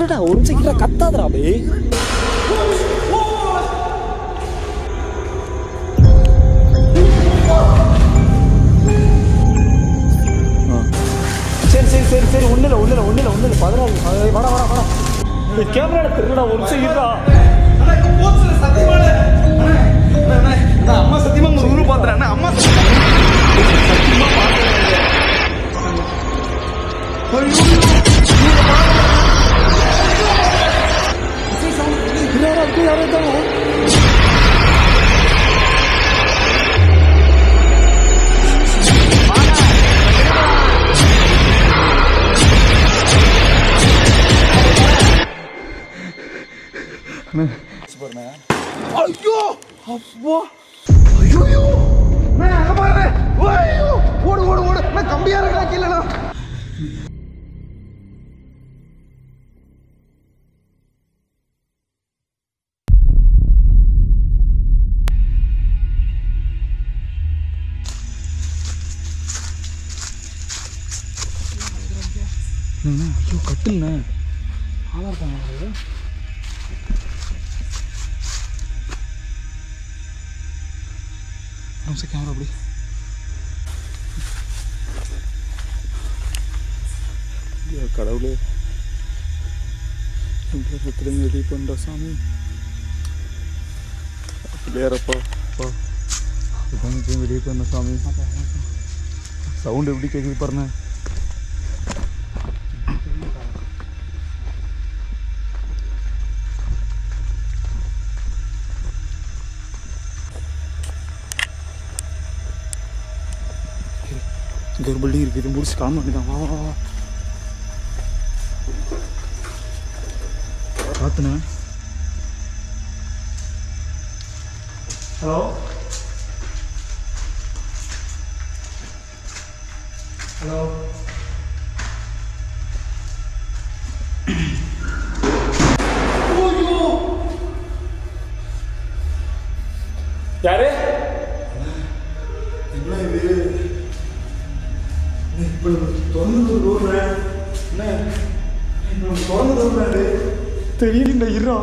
இல்லடா ஒரு நிமிஷம் கிட்ட கத்தாதடா பே. சரி சரி சரி சரி ஒன்றும் இல்லை பதறாது. வாடா கேமரா திருடா ஒரு நிமிஷம் இருடா. அம்மா சத்தியமா ஒரு ஊரு பாத்துறேன். அம்மா ஐயோ அப்பா ஐயோ அங்க பாரு. ஐயோ ஓடு நான் கம்பியா இருக்கா கீழனா. ஐயோ கட்டுங்கண்ணே ஆளா இருக்காங்க. கேமரா அப்படி கடவுளே திரும்பி வெளியே பண்ணுற சாமி பிள்ளையாரப்பா வெளியே பண்ண சாமி. சவுண்ட் எப்படி கேட்குது பாருங்க. இங்கே ஒரு பில்டிங் இருக்குது. இது முடிச்சு காம வேண்டியதான். வா பார்த்துண்ணே. ஹலோ யாரு என்ன இது? இப்போ திறந்து விடுறேன். என்ன திறந்து விடுறாரு தெரியல இருறா.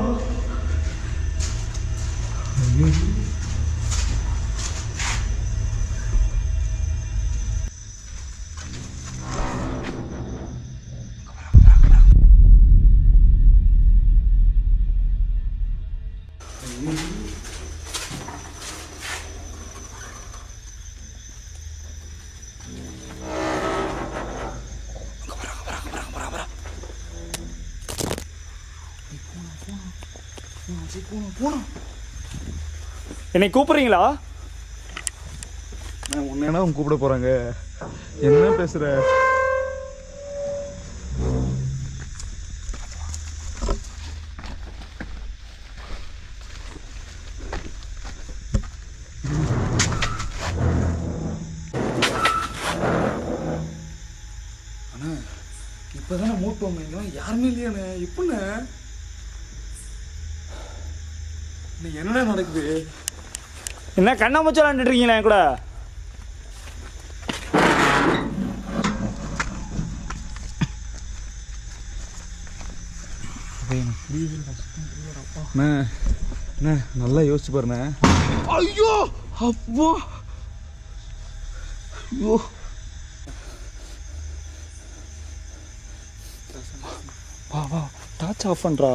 என்னை கூப்பிடுறீங்களா? நான் உன்ன கூப்பிட போறாங்க. என்ன பேசுற? அண்ணா இப்பதானே மூட்டு வந்தீங்களா? யாருமே இல்லையாண்ணே. எப்பண்ணே என்ன நடக்குது? என்ன கண்ணாமூச்சி விளாண்டுட்டு இருக்கீங்களா என் கூட? நல்லா யோசிச்சு பாருண்ணே. ஐயோ அப்பா ஐயோ வா டார்ச் ஆஃப் பண்றா.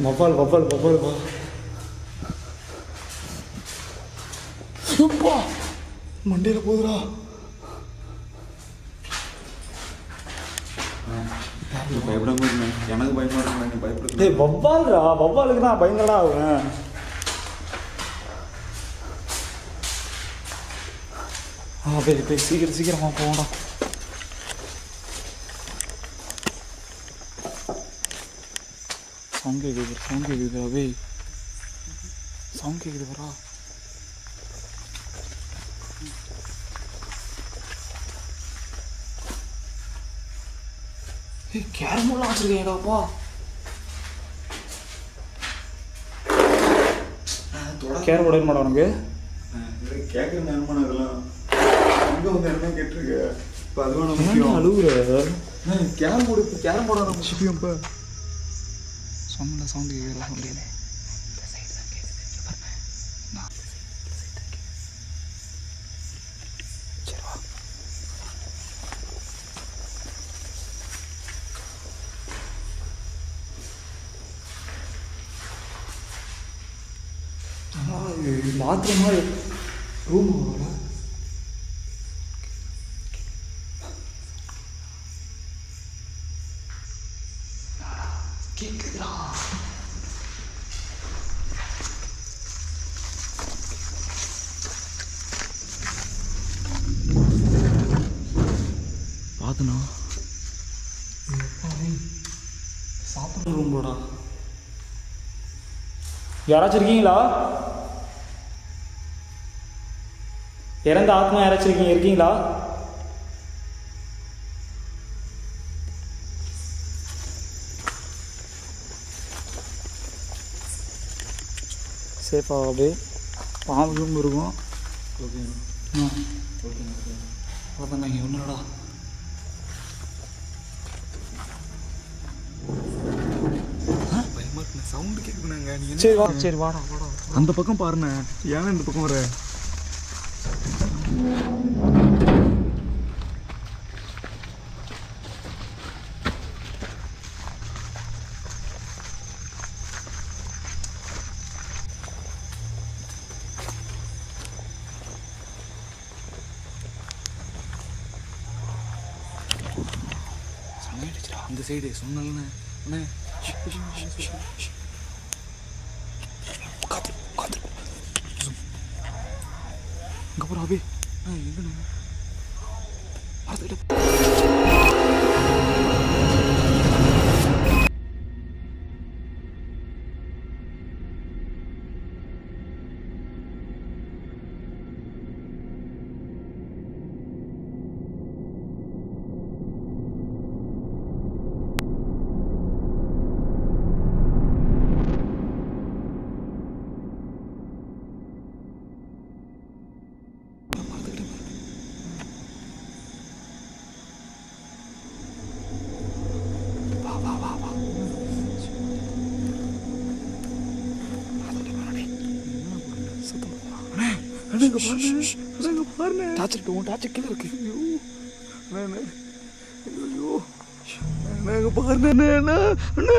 வவ்வால் வா. மண்டையில போதுரா. பயப்படாம எனக்கு பயப்பட. வவ்வால்ரா, வவ்வாலுக்கு தான் பயங்கரடா ஆகும். போய் சீக்கிரமா போகடா. சவுண்ட் கேக்குது அவே. சவுண்ட் கேக்குது வரா. கேரமெல்லாம் வச்சிருக்கேன்டாப்பா. கேரம் போட மாட்டா உனக்கு கேட்குற நேரமான இதெல்லாம் அங்கே வந்து என்ன கேட்டிருக்க இப்போ அதுவான முக்கியம் அழுகுற கேரம் போடு இப்போ கேரம் போட ஆரம்பிச்சிப்பியும் இப்போ சொன்ன சவுண்டு கேட்குற சொல்லிடுறேன் பாத்ரூமா ரூம் கேக்குதா பார்த்தனா சாப்பிட்ற ரூம்போடா யாராச்சும் இருக்கீங்களா இறந்த ஆத்மா யாராச்சும் இருக்கீங்களா சேஃபாக அப்படியே பாம்பும் இருக்கும் ஓகேண்ணா ஓகேண்ணா அதான் நாங்கள் ஒன்றுடா பயமா இருக்குண்ணே சவுண்டு கேட்குதுண்ணாங்க நீ சரி வா சரி வாடா வாடா அந்த பக்கம் பாருண்ணே ஏன்னா இந்த பக்கம் வர அந்த சைடு சொன்னேன் அண்ணே இங்கே போகிறா அபி எங்கண்ணே மரத்துக்கிட்ட டார்ச்சர் கீழே இருக்கு நாங்கள் பாருண்ணே அண்ணா அண்ணா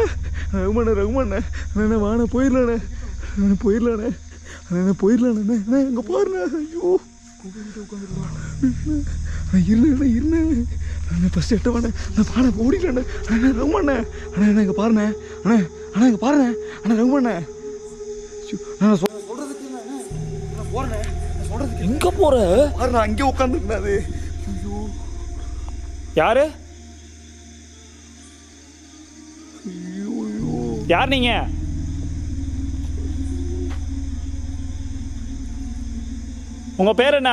ரகுமாண்ணே ரகுமாண்ணே அண்ணா வாண்ணே போயிடலாண்ணே அண்ணா போயிடலாண்ணே அண்ணா போயிடலாண்ணே அண்ணா இங்கே பாருண்ணே ஐயோ இருண்ணே இருண்ணே அண்ணா ஃபஸ்ட்டு எட்ட வாண்ணே அண்ணா பாண்ணே ஓடிடலாண்ணே அண்ணா ரகுமாண்ணே அண்ணா என்ன இங்கே பாருண்ணே அண்ணா அண்ணா இங்கே பாருண்ணே அண்ணா ரகுமாண்ணே நான் சொல்கிறதுக்கு நான் போகிறேண்ணே சொல்கிறதுக்கு எங்கே போகிற பாரு நான் அங்கே உட்காந்துருந்தாது ஐயோ யாரு ஐயோ ஐயோ யார் நீங்க உங்க பேர் என்ன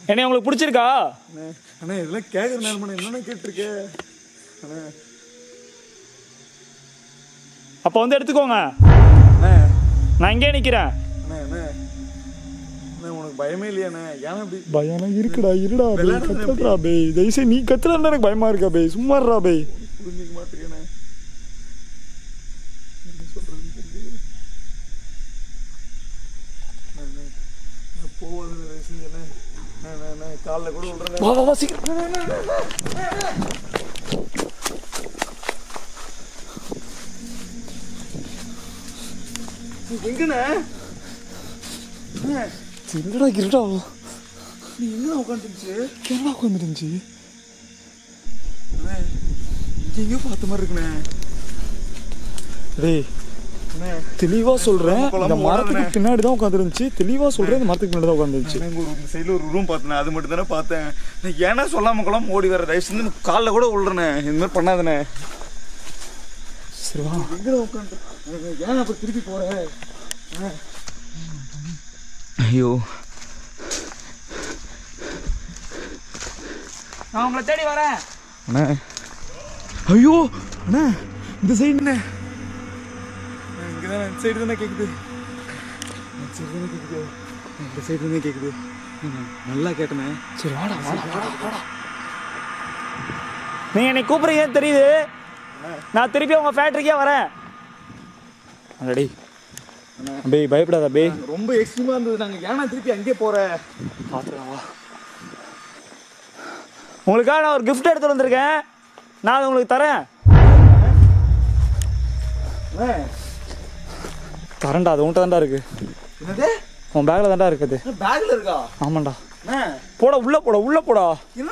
என்ன உங்களுக்கு பிடிச்சிருக்கா அண்ணே அண்ணே இதெல்லாம் கேட்குற நேரமான என்னென்ன கேட்டிருக்க அண்ணே அப்போ வந்து எடுத்துக்கோங்க அண்ணே நான் இங்கே நிற்கிறேன் அண்ணே அண்ணே அண்ணே உனக்கு பயமே இல்லையாண்ணே ஏன்னா இப்படி பயம் இருக்குடா இருடா விளையாடுறது கத்துறா பே தயவுசே நீ கத்துறா எனக்கு பயமா இருக்கா பே சும்மா இருடா பே புரிஞ்சிக்க மாட்டேங்கண்ணே என்ன சொல்கிறதுன்னு தெரியல அண்ணே நான் போவது செஞ்சேண்ணே அண்ணே காலில் கூட விட்றேன் வா வா வா சீக்கிரம் எங்கண்ணே இருடா இருடா நீ எங்கண்ணா உட்காந்துருந்துச்சு கேரளா உட்காந்துருந்துச்சு அண்ணே எங்கேயோ பார்த்த மாதிரி இருக்குண்ணே டேய் அண்ணே தெளிவா சொல்றேன் இந்த மரத்துக்கு பின்னாடி தான் உட்காந்துருந்துச்சு தெளிவா சொல்றேன் இந்த மரத்துக்கு பின்னாடி தான் உட்காந்துருந்துச்சு ஒரு சைடில் ஒரு ரூம் பார்த்தேன் அது மட்டும் தானே பார்த்தேன் நான் ஏன்னா சொல்லாம கொள்ளாம ஓடி வர தயவு செஞ்சு காலில் கூட விழுறேண்ணே இந்த மாதிரி பண்ணாதானே சரி வா எங்கே உட்காந்து ஏன் அப்போ திருப்பி போகிறேன் ஐயோ நான் உங்களை தேடி வரேன். அண்ணா ஐயோ அண்ணா இந்த சைடுண்ணே இங்கே தானே இந்த சைடு தானே கேட்குது. இந்த சைடு தானே கேட்குது. நல்லா கேட்டனே. சரி வாடா வாடா வாடா வாடா. நீங்கள் என்னை கூப்பிட்றீங்கன்னு தெரியுது. நான் திருப்பி உங்கள் ஃபேக்ட்ரிக்கே வரேன். அடடி அபே பயப்படாத அபே. ரொம்ப எக்ஸ்ட்ரீமாக இருந்தது. நாங்கள் ஏன்னா திருப்பி அங்கேயே போகிறேன். பார்த்துக்கவா உங்களுக்காக நான் ஒரு கிஃப்ட் எடுத்துகிட்டு வந்திருக்கேன். நான் அதை உங்களுக்கு தரேன். தரேன்டா. அது உன்கிட்ட தான்டா இருக்கு. என்னது உன் பேக்கில் தான்டா இருக்குது. பேக்கில் இருக்கா? ஆமாண்டா. போடா உள்ள போடா உள்ள போடா. என்ன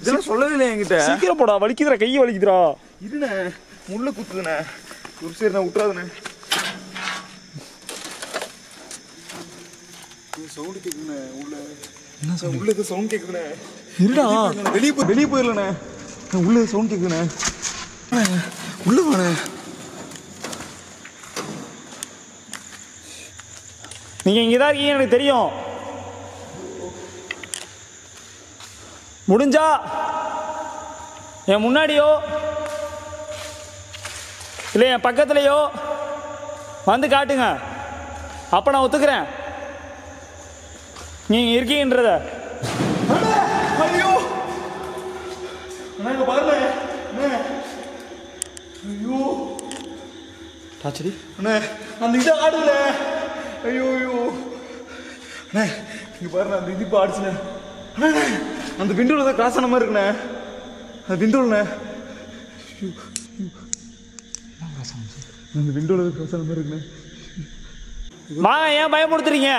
இதெல்லாம் சொல்லவே இல்லை என்கிட்ட. சீக்கிரம் போடா. வலிக்குதுடா, கையை வலிக்குதுடா. இருண்ணே முள்ள குத்துதுண்ணே. ஒரு சரி நான் விட்டுறாதுண்ணே. சவுண்டு கேட்குதுண்ணே உள்ள. என்ன சார் உள்ள ஏதோ சவுண்ட் கேட்குதுண்ணே. இருடா வெளியே போயிடலண்ணே. உள்ள சவுண்ட் கேட்குதுண்ணே. உள்ள வாண்ணே. நீங்கள் இங்கே தான் இருக்கீங்க எனக்கு தெரியும். முடிஞ்சா என் முன்னாடியோ இல்லை என் பக்கத்துலையோ வந்து காட்டுங்க. அப்போ நான் ஒத்துக்கிறேன் நீங்கள் இருக்கீங்கன்றத. ஐயோ அண்ணா பாருண்ணே. ஐயோ டாச்சடி அண்ணே அந்த இதை ஆடுல. ஐயோ ஐயோ அண்ணே இங்கே பாருண்ணே அந்த இது இப்போ ஆடுச்சுண்ணே. அண்ணே அந்த விண்டோவில் தான் கிராஸ் ஆன மாதிரி இருக்குண்ணே. அந்த விண்டோலண்ணே. அந்த விண்டோவில் தான் கிராஸ் ஆன மாதிரி இருக்குண்ணே. வாங்க, ஏன் பயமுறுத்துறீங்க?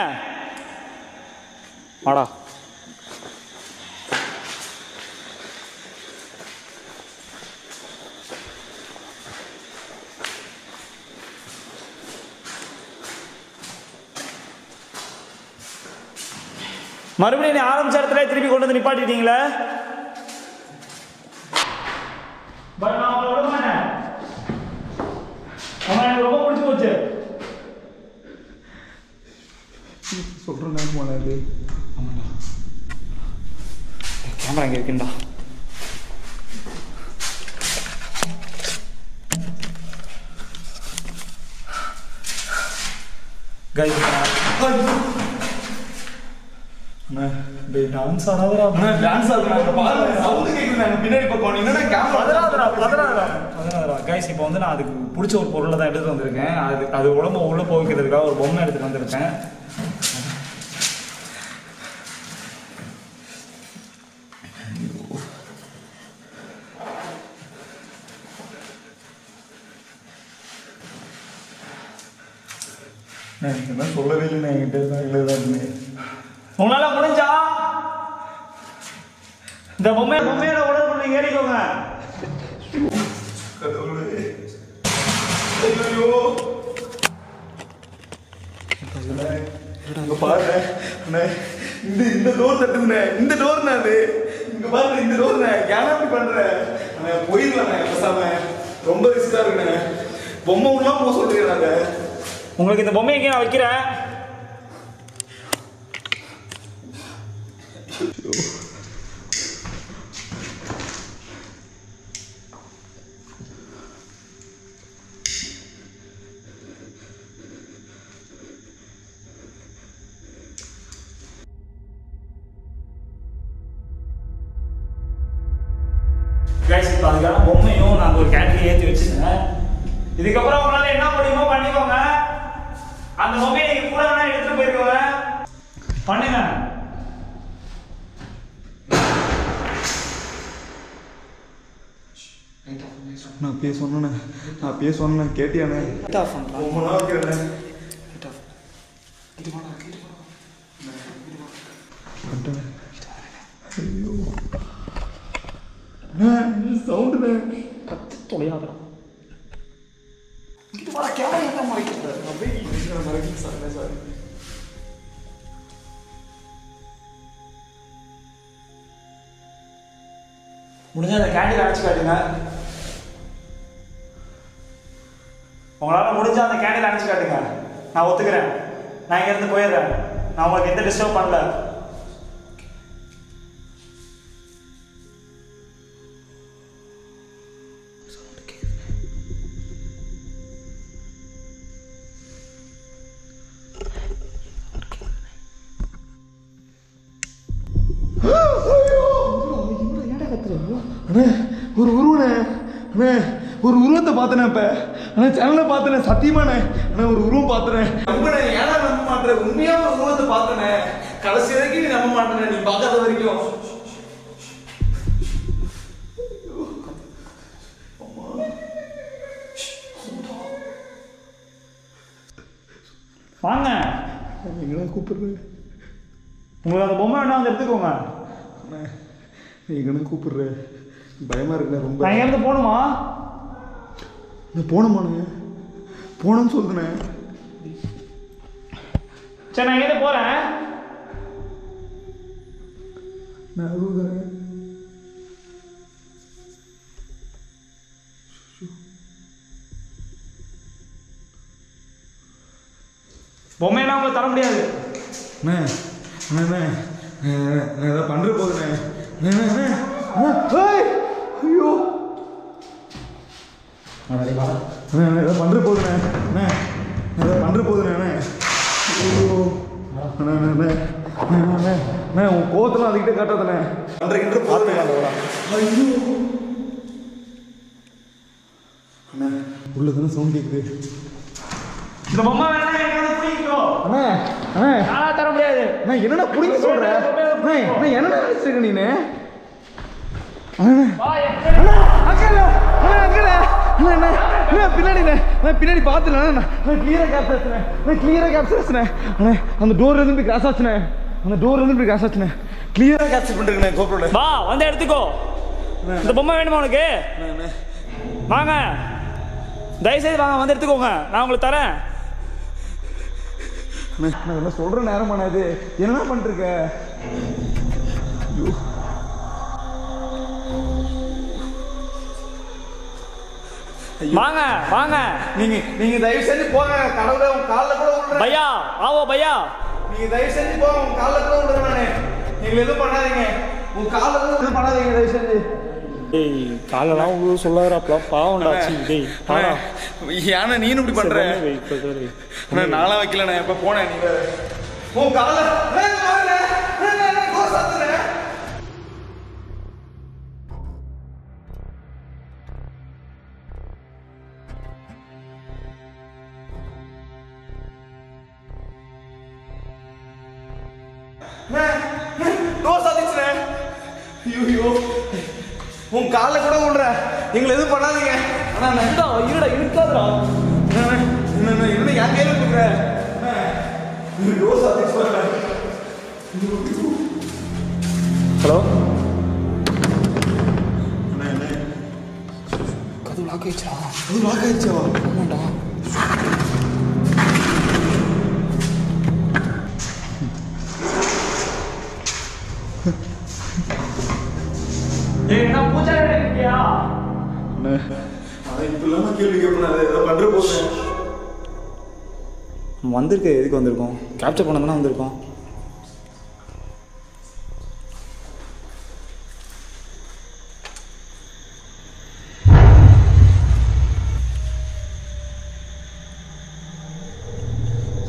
வாடா. மறுபடியும் நீ ஆரம்பிச்ச இடத்துல திருப்பி கொண்டு வந்து நிப்பாட்டிட்டீங்களே. பட் நான் உங்களை விட மாட்டேன். எனக்கு ரொம்ப பிடிச்சி போச்சு. சொல்கிறேன் நேரமாண்ணே அது. ஆமாண்டா. கேமரா இங்கே இருக்குண்டா. கைஸ் அண்ணே டான்ஸ் ஆடாதடா. அண்ணே டான்ஸ் ஆடுறாங்க பாருங்க. சவுண்ட் கேக்குது பின்னாடி பக்கம். என்னடா கேமரா பதறாதடா. கைஸ் இப்போ வந்து நான் அதுக்கு பிடிச்ச ஒரு பொருளை தான் எடுத்துட்டு வந்திருக்கேன். அது உடம்பு உள்ள போய்க்கிறதுக்காக ஒரு பொம்மை எடுத்துட்டு வந்திருக்கேன். என்ன சொல்லவே இல்லைண்ணே என்கிட்ட தான் இல்லைதான். உங்களால முடிஞ்சா இந்த பொம்மையோட உடல் பண்ணி ஏறிக்கோங்க. பாருண்ணே இந்த டோர் தட்டுதுண்ணே. இந்த டோர்ண்ணே அது. இங்க பாருங்க இந்த டோர்ண்ணே. ஏன்னா இப்படி பண்றேன் போயிடலாண்ணே. பேசாம ரொம்ப ரிஸ்கா இருக்குண்ணே. பொம்மை உள்ள போக சொல்றீங்க. நாங்க உங்களுக்கு இந்த பொம்மையை எங்கே நான் வைக்கிறேன். கைஸ் இப்போ அதுக்கான பொம்மையும் நாங்கள் ஒரு கேட்டரிங் ஏற்றி வச்சுருந்தேன். இதுக்கப்புறம் உங்களால் என்ன முடியுமோ பண்ணிக்கோங்க. அந்த பொம்மையை நீங்கள் கூட வேணா எடுத்துகிட்டு போயிருக்கோங்க. பண்ணுங்க. நான் அப்பயே சொன்னேன் கேட்டியானே. ரொம்ப நாள் வைக்கிறேன். ஐயோ சவுண்டுண்ணே. கத்து தொலையாதடா. முடிஞ்ச அந்த கேண்டில் அணைச்சு காட்டுங்க. உங்களால் முடிஞ்சா அந்த கேண்டில் அணைச்சு காட்டுங்க. நான் ஒத்துக்கிறேன். நான் இங்கேருந்து போயிடுறேன். நான் உங்களுக்கு எந்த டிஸ்டர்ப் பண்ணல. அண்ணே ஒரு உருவண்ணே அண்ணே ஒரு உருவத்தை பார்த்தனே இப்போ அண்ணா சேனலில் பார்த்தனே சத்தியமாண்ணே அண்ணா ஒரு உருவம் பார்த்தனே நம்பண்ணே ஏன்னா நம்ப மாட்டேன் உண்மையாக ஒரு உருவத்தை பார்த்தனே கடைசி வரைக்கும் நீ நம்ப மாட்டேனே நீ பார்க்காத வரைக்கும் வாங்க எங்கெல்லாம் கூப்பிடுறேன் உங்களுக்கு அந்த பொம்மை வேணா வந்து எடுத்துக்கோங்க. எங்கெல்லாம் கூப்பிடுறேன் பயமாக இருக்குண்ணே ரொம்ப. நான் எங்கேருந்து போகணுமா? நான் போனோமாண்ணே போனோன்னு சொல்லுண்ணே. சரி நான் எங்கேருந்து போகிறேன். நான் அழுகுறேன். பொம்மையெல்லாம் உங்களுக்கு தர முடியாது. அண்ணே அண்ணே நான் ஏதாவது பண்ணுற போதுண்ணே. ஐயோ அண்ணே ஏதாவது பண்ணுற போதுண்ணே. அண்ணே ஏதாவது பண்ணுற போதுண்ணே. ஐயோ அண்ணே அண்ணே அண்ணே அண்ணே அண்ணே உன் கோவத்தெல்லாம் அதுக்கிட்டே காட்டாதண்ணே. பண்ணுறக்கின்ற போதுண்ணே. ஐயோ அண்ணே உள்ள தானே சவுண்ட் கேட்குது. இந்த பொம்மை வேணா எங்கேயாவது பிடிக்கோ. அண்ணே அண்ணே நானா தர முடியாது. நான் என்னடா பிடிக்க சொல்கிறேன். அண்ணே அண்ணே என்னடா நினச்சிருக்க நீ? அண்ணே அண்ணா அக்கல அண்ணா அக்கல அண்ணா அண்ணா அண்ணா பின்னாடி பார்த்துண்ணே. நான் கிளியராக கேப்சர்ஸ்ண்ணே. நான் கிளியராக கேப்சர்ஸ்ண்ணே. அண்ணே அந்த டோர் இருந்து போய் கிராஸ் ஆச்சுண்ணே. அந்த டோர் இருந்து போய் கிராஸ் ஆச்சுண்ணே. கிளியராக கேப்சர் பண்ணிருக்கேண்ணே கோப்ரோட. வா வந்து எடுத்துக்கோ. இந்த பொம்மை வேணுமா உனக்கு? வாங்க தயவுசெய்து வாங்க வந்து எடுத்துக்கோங்க. நான் உங்களுக்கு தரேன். நான் என்ன சொல்கிற நேரமாண்ணா இது? என்ன பண்ணிருக்க? வாங்க வாங்க. நீங்க தயவு செஞ்சு போங்க. கடவுளே உங்க காலில் கூட விடுறேன். பையா ஆவோ பையா. நீங்க தயவு செஞ்சு போங்க. உங்க காலில் கூட விடுறேன் நானு. நீங்க எதுவும் பண்ணாதீங்க. உங்க காலில் கூட எதுவும் பண்ணாதீங்க தயவு செஞ்சு. டேய் காலெல்லாம் உங்களுக்கு சொல்லாதப்பா பாவம்டாச்சு. டேய் பாடா ஏன்னா நீனும் இப்படி பண்ற? நான்லாம் வைக்கல. நான் எப்ப போனேன் நீ உன் கால ஐயோ உன் காலில் கூட விடுற. எங்களை எதுவும் பண்ணாதீங்க. ஆனா இருடா இருக்காதுடா. என்ன என் கையில கொடுக்குற? ஹலோ கதவு லாக் ஆயிடுச்சா? கதவு லாக் ஆயிடுச்சா? ஆமாண்டா. ஏய் என்ன பூஜா இருக்கீயா? அண்ணே அத இப்பலாமா கேள்வி கேட்பனால ஏதோ பண்ற போறே. வந்திருக்கு. எதுக்கு வந்திருக்கோம்? கேப்சர் பண்ண தானே வந்திருக்கோம்.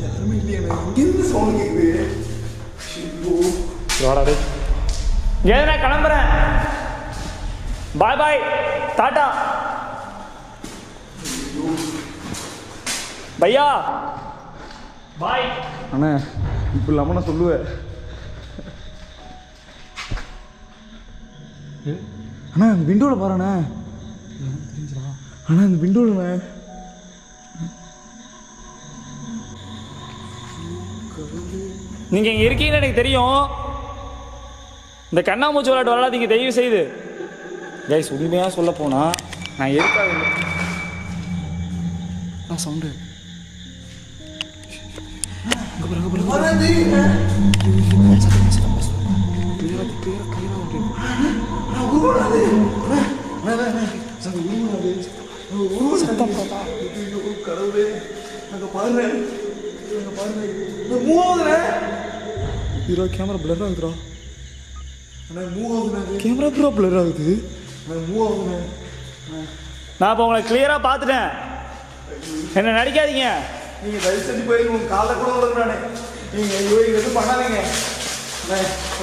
யாருமே இல்லையா? இங்கிருந்து சவுண்ட் கேக்குது. வாடா டேய். ஏன் நான் கிளம்புறேன். பாய் பாய் டாடா. பையா பாய். அண்ணா இப்போ இல்லாமல் நான் சொல்லுவேன். அண்ணா அந்த விண்டோவில் பாருண்ணே. அண்ணா இந்த விண்டோவில்ண்ணே. நீங்க இங்க இருக்கீங்கன்னு எனக்கு தெரியும். இந்த கண்ணாமூச்சி விளையாட்டு விளையாடாதீங்க தயவு செய்து. கைஸ் உண்மையாக சொல்ல போனா நான் எதுக்காக நான் சவுண்டு கடவுளே நாங்கள் பாருறேன். மூவாவதுண்ணே. ஹீரோ கேமரா பிளர் ஆகுதுடா. அண்ணா மூவாவதுண்ணே. கேமரா ப்ரோ பிளர் ஆகுது. மூவாவதுண்ணே. நான் இப்போ உங்களை கிளியராக பார்த்துட்டேன். என்ன நடிக்காதீங்க. நீங்கள் தயவு செஞ்சு போய் உங்கள் காலில் கூட விடுறானே. நீங்கள் ஐயோ எதுவும் பண்ணாதீங்க.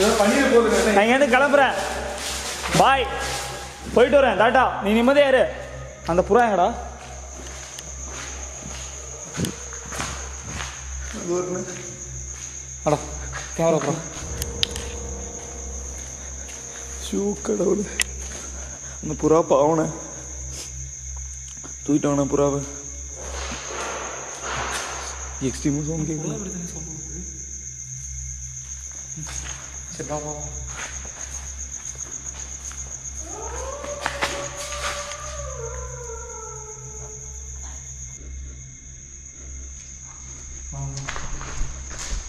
ஏதோ பண்ணிட போகுதுண்ணே. நான் இங்கேருந்து கிளம்புறேன். பாய். போயிட்டு வரேன் டாட்டா. நீ நிம்மதியா இரு. அந்த புறா எங்கடா? அடா கேமரா புறா. ஷூ கடவுள். அந்த புறா பாவனை தூக்கிட்டாங்கண்ணா புறாவை. எக்ஸ்ட்ரீமாக சவுண்ட் கேட்குது. சரி வா வா.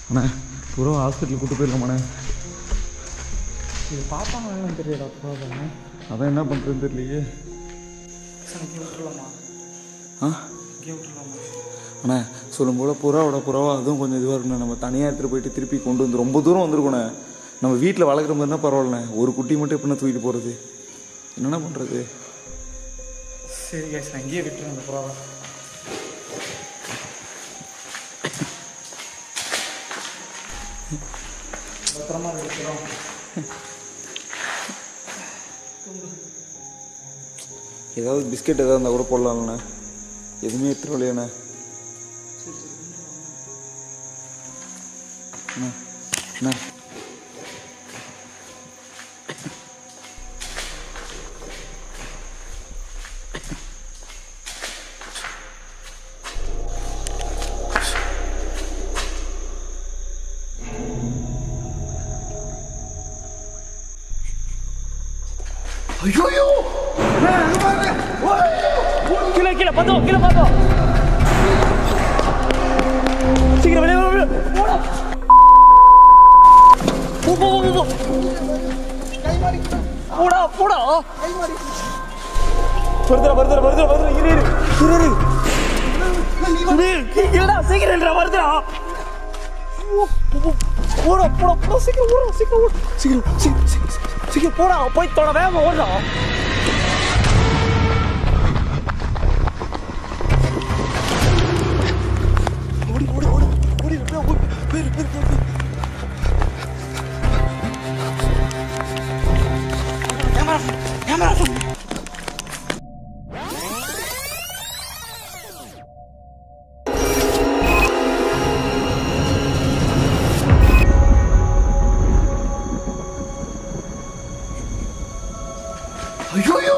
அண்ணா புறா ஹாஸ்பிட்டலுக்கு கூட்டு போயிருக்கோம்ண்ணே. இது பார்ப்பாங்கன்னு தெரியல. புறா அதான் என்ன பண்ணுறதுன்னு தெரியலையே. விட்டுலாமா? ஆ இங்கே விட்டுலாமா? அண்ணா சொல்லும் போல் புறாவா அதுவும் கொஞ்சம் இதுவாக இருக்குண்ணே. நம்ம தனியாக எடுத்துகிட்டு போயிட்டு திருப்பி கொண்டு வந்து ரொம்ப தூரம் வந்துருக்கோண்ணே. நம்ம வீட்டில் வளர்க்குற மாதிரினா பரவாயில்லண்ணே. ஒரு குட்டி மட்டும் எப்படின்னா தூக்கிட்டு போகிறது? என்னென்ன பண்ணுறது? சரி கேஸ் நான் இங்கேயே விட்டுறேன் அந்த புறாவை. பத்திரமா இருக்கிறோம். ஏதாவது பிஸ்கெட் ஏதாவது இருந்தால் கூட போடலாம்ண்ணே. எதுவுமே எடுத்துகிட்டு வரலையாண்ணே. அண்ணா அண்ணா ஐயோ கீழே கீழே பார்த்தோம், கீழே பார்த்தோம். சீக்கிரம் வெளியே போடா. போடா போடா. வருதுடா இரு இல்லடா சீக்கிரம் இல்லடா வருதுடா. போடா சீக்கிரம் ஓடு சீக்கிரம் போடா. போய் தொட வேகமா ஓடுடா. ஐயோ